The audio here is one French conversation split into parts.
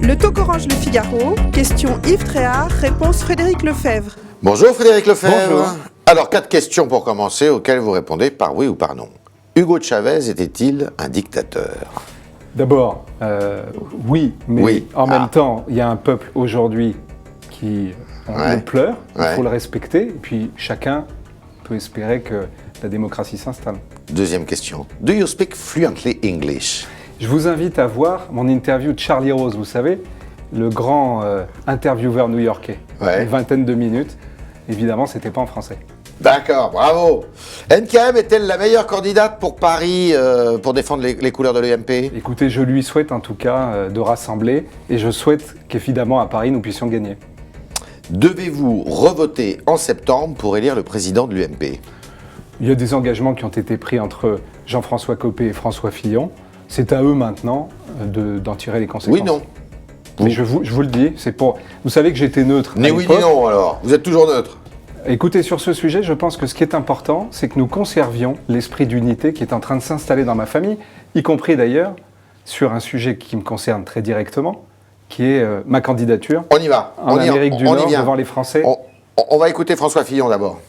Le Toc Orange Le Figaro, question Yves Tréhard, réponse Frédéric Lefebvre. Bonjour Frédéric Lefebvre. Bonjour. Alors, 4 questions pour commencer, auxquelles vous répondez par oui ou par non. Hugo Chavez était-il un dictateur? D'abord, oui, mais Oui. en même temps, il y a un peuple aujourd'hui qui le pleure, il faut le respecter, et puis chacun peut espérer que la démocratie s'installe. Deuxième question. Do you speak fluently English? Je vous invite à voir mon interview de Charlie Rose, vous savez, le grand intervieweur new-yorkais. Ouais. Une vingtaine de minutes. Évidemment, c'était pas en français. D'accord, bravo. NKM est-elle la meilleure candidate pour Paris pour défendre les couleurs de l'UMP? Écoutez, je lui souhaite en tout cas de rassembler, et je souhaite qu'évidemment à Paris, nous puissions gagner. Devez-vous revoter en septembre pour élire le président de l'UMP? Il y a des engagements qui ont été pris entre Jean-François Copé et François Fillon. C'est à eux maintenant d'en tirer les conséquences. Oui, non. Mais je vous le dis, c'est pour... Vous savez que j'étais neutre à Ni oui l'époque. ni non alors, vous êtes toujours neutre. Écoutez, sur ce sujet, je pense que ce qui est important, c'est que nous conservions l'esprit d'unité qui est en train de s'installer dans ma famille, y compris d'ailleurs sur un sujet qui me concerne très directement, qui est ma candidature On y va. en Amérique du Nord devant les Français. On va écouter François Fillon d'abord.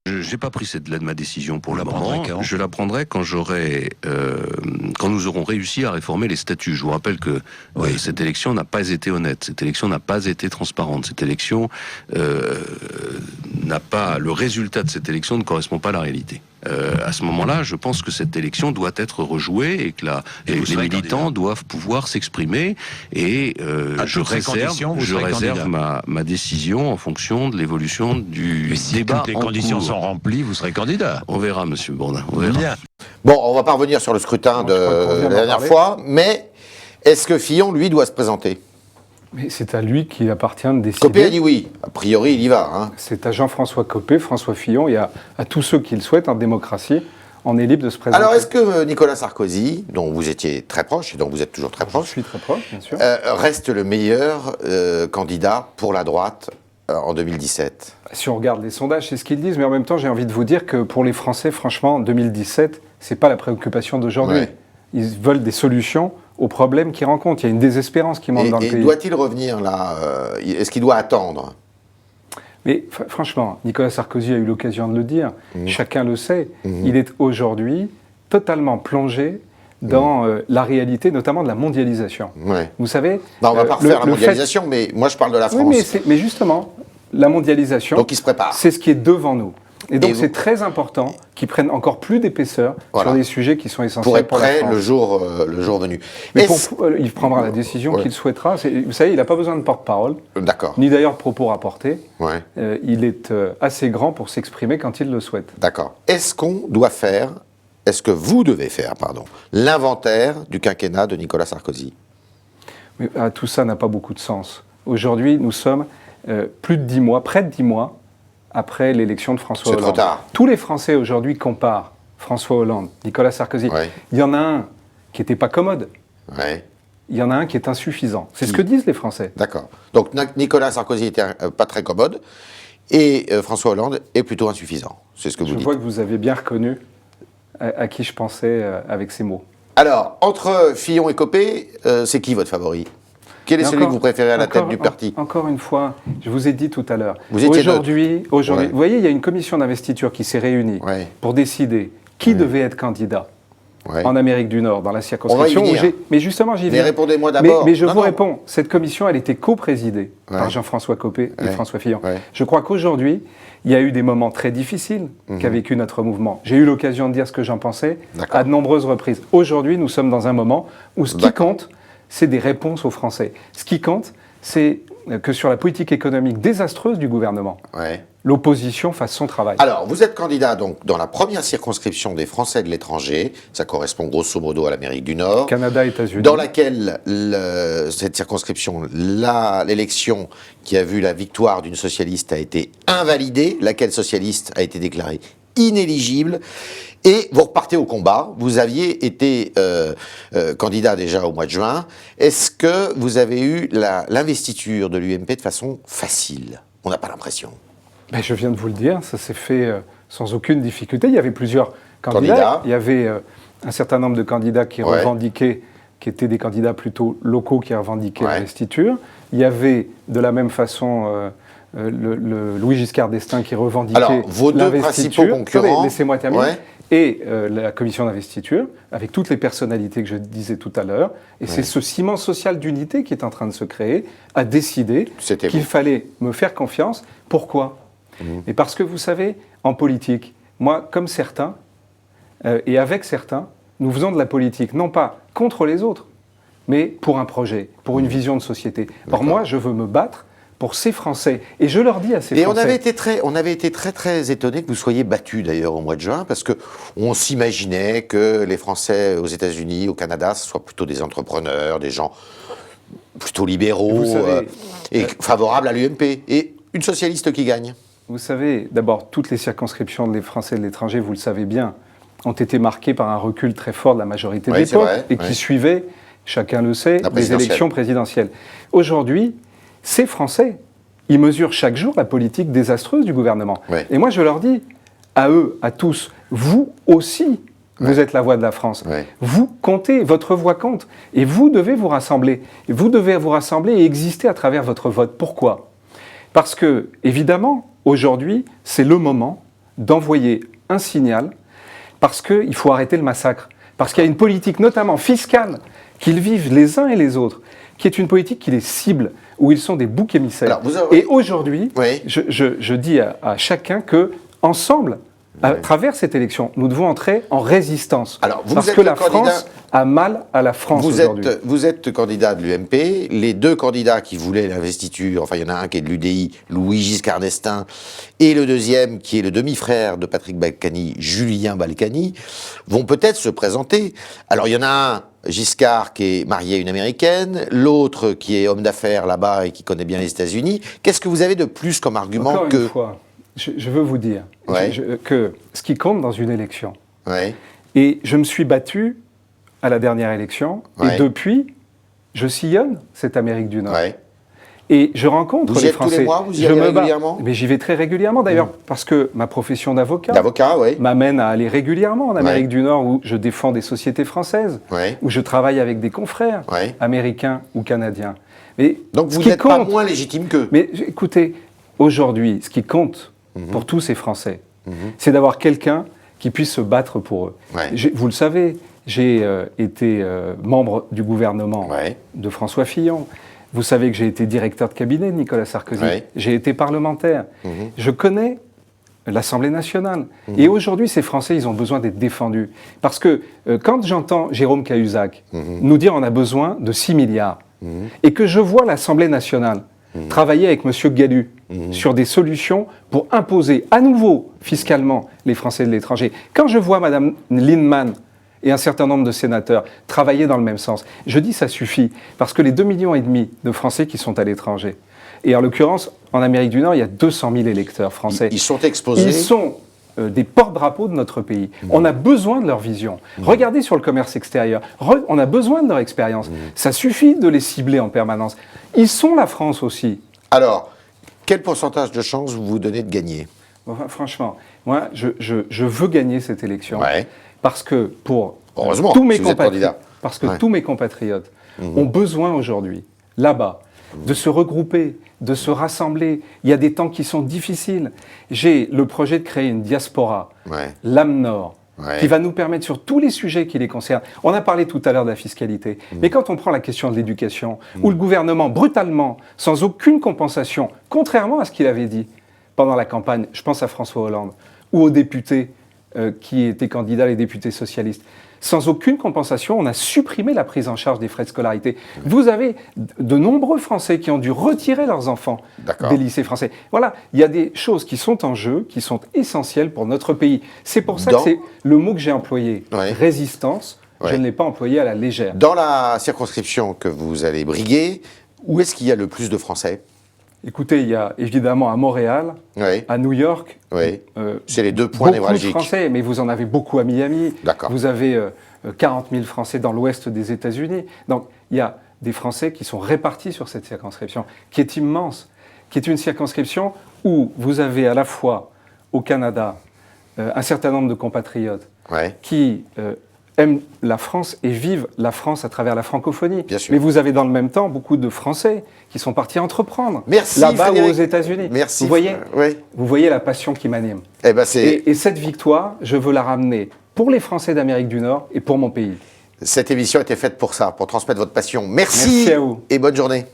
Je n'ai pas pris ma décision pour le moment. Je la prendrai quand quand nous aurons réussi à réformer les statuts. Je vous rappelle que cette élection n'a pas été honnête, cette élection n'a pas été transparente, cette élection le résultat de cette élection ne correspond pas à la réalité. À ce moment-là, je pense que cette élection doit être rejouée et que les militants doivent pouvoir s'exprimer. Et je réserve ma décision en fonction de l'évolution du débat. Si toutes les conditions sont remplies, vous serez candidat. On verra, monsieur Bourdin. On verra. Bien. Bon, on va pas revenir sur le scrutin de la dernière fois, mais est-ce que Fillon, lui, doit se présenter? Mais c'est à lui qu'il appartient de décider. Copé a dit oui. A priori, il y va. Hein. C'est à Jean-François Copé, François Fillon et à tous ceux qui le souhaitent en démocratie. On est libre de se présenter. Alors, est-ce que Nicolas Sarkozy, dont vous étiez très proche et dont vous êtes toujours très Je proche, suis très proche, bien sûr. reste le meilleur candidat pour la droite en 2017? Si on regarde les sondages, c'est ce qu'ils disent, mais en même temps, j'ai envie de vous dire que pour les Français, franchement, 2017, c'est pas la préoccupation d'aujourd'hui. Ouais. Ils veulent des solutions aux problèmes qu'ils rencontrent. Il y a une désespérance qui monte dans le pays. Et doit-il revenir là Est-ce qu'il doit attendre? Mais franchement, Nicolas Sarkozy a eu l'occasion de le dire, chacun le sait, il est aujourd'hui totalement plongé dans la réalité, notamment de la mondialisation. Ouais. Vous savez... Non, on ne va pas refaire la mondialisation, mais moi je parle de la France. Oui, mais justement, la mondialisation, Donc il se prépare. c'est ce qui est devant nous. Et donc vous- c'est très important qu'ils prennent encore plus d'épaisseur Voilà. sur des sujets qui sont essentiels Pour être pour la prêt France. le jour venu. Mais il prendra la décision qu'il souhaitera. Vous savez, il n'a pas besoin de porte-parole, D'accord. ni d'ailleurs de propos rapportés. Ouais. Il est assez grand pour s'exprimer quand il le souhaite. D'accord. Est-ce que vous devez faire, l'inventaire du quinquennat de Nicolas Sarkozy? Mais, tout ça n'a pas beaucoup de sens. Aujourd'hui, nous sommes plus de 10 mois, près de 10 mois, après l'élection de François C'est Hollande. trop tard. Tous les Français aujourd'hui comparent François Hollande, Nicolas Sarkozy. Ouais. Il y en a un qui n'était pas commode, Ouais. il y en a un qui est insuffisant. C'est ce que disent les Français. D'accord. Donc Nicolas Sarkozy était pas très commode et François Hollande est plutôt insuffisant. C'est ce que vous Je dites. vois que vous avez bien reconnu à qui je pensais avec ces mots. Alors, entre Fillon et Copé, c'est qui votre favori? Quel est Et celui que vous préférez à la tête du parti? Encore une fois, je vous ai dit tout à l'heure. Vous étiez Aujourd'hui, Ouais. vous voyez, il y a une commission d'investiture qui s'est réunie Ouais. pour décider qui devait être candidat Ouais. en Amérique du Nord, dans la circonscription. On va y venir. Mais justement, j'y Mais viens. répondez-moi d'abord. Mais je Non, vous non. réponds. Cette commission, elle était co-présidée Ouais. par Jean-François Copé et Ouais. François Fillon. Ouais. Je crois qu'aujourd'hui, il y a eu des moments très difficiles qu'a vécu notre mouvement. J'ai eu l'occasion de dire ce que j'en pensais D'accord. à de nombreuses reprises. Aujourd'hui, nous sommes dans un moment où ce qui D'accord. compte, c'est des réponses aux Français. Ce qui compte, c'est que sur la politique économique désastreuse du gouvernement, Ouais. l'opposition fasse son travail. Alors, vous êtes candidat donc dans la première circonscription des Français de l'étranger, ça correspond grosso modo à l'Amérique du Nord, Canada, États-Unis. dans laquelle cette circonscription, l'élection qui a vu la victoire d'une socialiste a été invalidée, laquelle socialiste a été déclarée inéligible, et vous repartez au combat. Vous aviez été candidat déjà au mois de juin. Est-ce que vous avez eu l'investiture de l'UMP de façon facile? On n'a pas l'impression. Ben, je viens de vous le dire, ça s'est fait sans aucune difficulté. Il y avait plusieurs candidats. Candidats. Il y avait un certain nombre de candidats qui Ouais. revendiquaient qui étaient des candidats plutôt locaux qui revendiquaient Ouais. l'investiture. Il y avait de la même façon le Louis Giscard d'Estaing qui revendiquait Alors, vos deux l'investiture. principaux concurrents. Attendez, laissez-moi terminer. Ouais. Et la commission d'investiture, avec toutes les personnalités que je disais tout à l'heure, et c'est ce ciment social d'unité qui est en train de se créer, a décidé C'était qu'il vous. fallait me faire confiance. Pourquoi ? Et parce que vous savez, en politique, moi, comme certains, et avec certains, nous faisons de la politique, non pas contre les autres, mais pour un projet, pour une vision de société. Or moi, je veux me battre pour ces Français. Et je leur dis à ces Et Français... on avait été très étonnés que vous soyez battus d'ailleurs au mois de juin, parce que on s'imaginait que les Français aux États-Unis, au Canada, ce soient plutôt des entrepreneurs, des gens plutôt libéraux Vous savez, et favorables à l'UMP. Et une socialiste qui gagne. Vous savez, d'abord, toutes les circonscriptions des Français de l'étranger, vous le savez bien, ont été marquées par un recul très fort de la majorité de Oui, c'est l'époque vrai, et oui. qui suivait, chacun le sait, La les présidentielle. élections présidentielles. Aujourd'hui, ces Français, ils mesurent chaque jour la politique désastreuse du gouvernement. Oui. Et moi, je leur dis, à eux, à tous, vous aussi, vous êtes la voix de la France. Oui. Vous comptez, votre voix compte. Et vous devez vous rassembler. Et vous devez vous rassembler et exister à travers votre vote. Pourquoi ? Parce que, évidemment, aujourd'hui, c'est le moment d'envoyer un signal, parce qu'il faut arrêter le massacre. Parce qu'il y a une politique, notamment fiscale, qu'ils vivent les uns et les autres, qui est une politique qui les cible, où ils sont des boucs émissaires. Alors, vous avez- Et aujourd'hui, Oui. je dis à chacun que, ensemble, à travers cette élection, nous devons entrer en résistance. Alors, vous parce êtes que le la candidat- France a mal à la France Vous aujourd'hui. êtes candidat de l'UMP. Les deux candidats qui voulaient l'investiture, enfin, il y en a un qui est de l'UDI, Louis Giscard d'Estaing, et le deuxième, qui est le demi-frère de Patrick Balkany, Julien Balkany, vont peut-être se présenter. Alors, il y en a un, Giscard, qui est marié à une Américaine, l'autre qui est homme d'affaires là-bas et qui connaît bien les États-Unis. Qu'est-ce que vous avez de plus comme argument Encore que... une fois, je veux vous dire Ouais. que ce qui compte dans une élection, Ouais. et je me suis battu à la dernière élection, Ouais. et depuis, je sillonne cette Amérique du Nord. Ouais. Et je rencontre Vous y les êtes tous les Français. mois, vous y Je allez me bats. régulièrement Mais j'y vais très régulièrement d'ailleurs, parce que ma profession d'avocat D'avocat, oui. m'amène à aller régulièrement en Amérique Ouais. du Nord, où je défends des sociétés françaises, Ouais. où je travaille avec des confrères Ouais. américains ou canadiens. Mais Donc, ce vous qui n'êtes pas compte- moins légitime qu'eux. Mais écoutez, aujourd'hui, ce qui compte pour tous ces Français, c'est d'avoir quelqu'un qui puisse se battre pour eux. Ouais. Vous le savez, j'ai été membre du gouvernement Ouais. de François Fillon. Vous savez que j'ai été directeur de cabinet de Nicolas Sarkozy. Ouais. J'ai été parlementaire. Je connais l'Assemblée nationale. Et aujourd'hui, ces Français, ils ont besoin d'être défendus. Parce que quand j'entends Jérôme Cahuzac nous dire on a besoin de 6 milliards, et que je vois l'Assemblée nationale travailler avec M. Galu sur des solutions pour imposer à nouveau fiscalement les Français de l'étranger, quand je vois Mme Lindemann et un certain nombre de sénateurs travailler dans le même sens, je dis ça suffit, parce que les 2,5 millions de Français qui sont à l'étranger, et en l'occurrence, en Amérique du Nord, il y a 200 000 électeurs français. Ils sont exposés. Ils sont des porte-drapeaux de notre pays. On a besoin de leur vision. Regardez sur le commerce extérieur. On a besoin de leur expérience. Ça suffit de les cibler en permanence. Ils sont la France aussi. Alors, quel pourcentage de chances vous vous donnez de gagner? Enfin, franchement, moi, je veux gagner cette élection. Ouais. Parce que pour Heureusement, tous mes si vous êtes compatriotes, candidat. parce que Ouais. tous mes compatriotes ont besoin aujourd'hui, là-bas, de se regrouper, de se rassembler. Il y a des temps qui sont difficiles. J'ai le projet de créer une diaspora, Ouais. l'âme Nord, Ouais. qui va nous permettre sur tous les sujets qui les concernent. On a parlé tout à l'heure de la fiscalité, mais quand on prend la question de l'éducation, où le gouvernement, brutalement, sans aucune compensation, contrairement à ce qu'il avait dit pendant la campagne, je pense à François Hollande, ou aux députés qui étaient candidats, les députés socialistes, sans aucune compensation, on a supprimé la prise en charge des frais de scolarité. Vous avez de nombreux Français qui ont dû retirer leurs enfants D'accord. des lycées français. Voilà, il y a des choses qui sont en jeu, qui sont essentielles pour notre pays. C'est pour ça Dans- que c'est le mot que j'ai employé, Ouais. résistance, Ouais. je ne l'ai pas employé à la légère. Dans la circonscription que vous allez briguer, où est-ce qu'il y a le plus de Français? Écoutez, il y a évidemment à Montréal, Oui. à New York, Oui. euh, C'est les deux points beaucoup de névralgiques. Français, mais vous en avez beaucoup à Miami. D'accord. Vous avez 40 000 Français dans l'ouest des États-Unis. Donc, il y a des Français qui sont répartis sur cette circonscription, qui est immense, qui est une circonscription où vous avez à la fois au Canada un certain nombre de compatriotes Ouais. qui aiment la France et vivent la France à travers la francophonie. Bien sûr. Mais vous avez dans le même temps beaucoup de Français qui sont partis entreprendre. Merci, là-bas ou Frédéric. aux États-Unis. Merci. Vous voyez la passion qui m'anime. Eh ben c'est Et cette victoire, je veux la ramener pour les Français d'Amérique du Nord et pour mon pays. cette émission était faite pour ça, pour transmettre votre passion. Merci Merci à vous. et bonne journée.